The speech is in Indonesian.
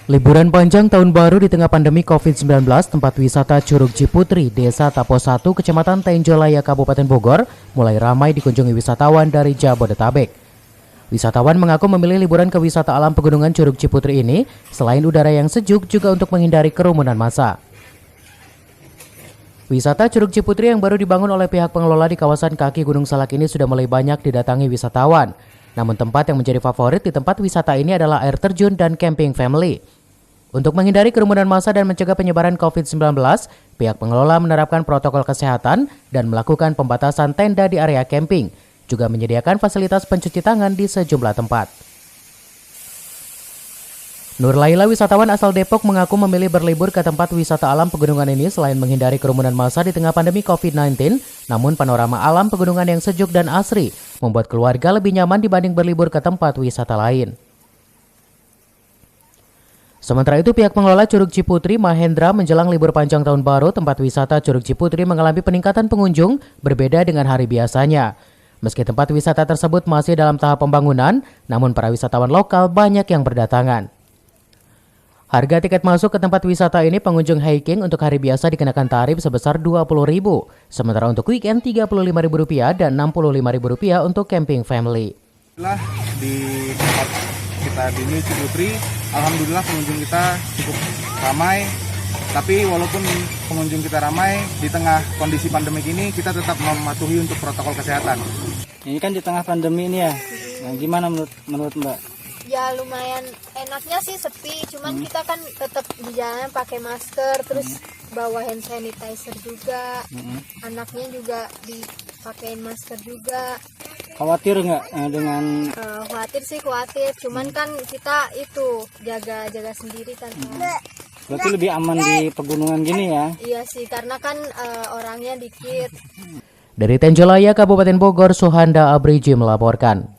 Liburan panjang tahun baru di tengah pandemi COVID-19, tempat wisata Curug Ciputri, Desa Tapo 1, Kecamatan Tenjolaya, Kabupaten Bogor, mulai ramai dikunjungi wisatawan dari Jabodetabek. Wisatawan mengaku memilih liburan ke wisata alam pegunungan Curug Ciputri ini, selain udara yang sejuk juga untuk menghindari kerumunan massa. Wisata Curug Ciputri yang baru dibangun oleh pihak pengelola di kawasan kaki Gunung Salak ini sudah mulai banyak didatangi wisatawan. Namun tempat yang menjadi favorit di tempat wisata ini adalah air terjun dan camping family. Untuk menghindari kerumunan massa dan mencegah penyebaran COVID-19, pihak pengelola menerapkan protokol kesehatan dan melakukan pembatasan tenda di area camping, juga menyediakan fasilitas pencuci tangan di sejumlah tempat. Nur Laila, wisatawan asal Depok, mengaku memilih berlibur ke tempat wisata alam pegunungan ini selain menghindari kerumunan massa di tengah pandemi COVID-19, namun panorama alam pegunungan yang sejuk dan asri membuat keluarga lebih nyaman dibanding berlibur ke tempat wisata lain. Sementara itu, pihak pengelola Curug Ciputri, Mahendra, menjelang libur panjang tahun baru, tempat wisata Curug Ciputri mengalami peningkatan pengunjung berbeda dengan hari biasanya. Meski tempat wisata tersebut masih dalam tahap pembangunan, namun para wisatawan lokal banyak yang berdatangan. Harga tiket masuk ke tempat wisata ini pengunjung hiking untuk hari biasa dikenakan tarif sebesar Rp20.000, sementara untuk weekend Rp35.000 dan Rp65.000 untuk camping family. Di tempat kita di ini Ciputri, alhamdulillah pengunjung kita cukup ramai. Tapi walaupun pengunjung kita ramai, di tengah kondisi pandemi ini kita tetap mematuhi untuk protokol kesehatan. Ini kan di tengah pandemi ini ya. Nah, gimana menurut Mbak? Ya lumayan enaknya sih sepi, cuman kita kan tetap di jalan pakai masker, terus bawa hand sanitizer juga. Anaknya juga dipakein masker juga. Khawatir nggak dengan? Khawatir, cuman kan kita itu jaga sendiri kan. Berarti lebih aman di pegunungan gini ya? Iya sih, karena kan orangnya dikit. Dari Tenjolaya, Kabupaten Bogor, Suhanda Abriji melaporkan.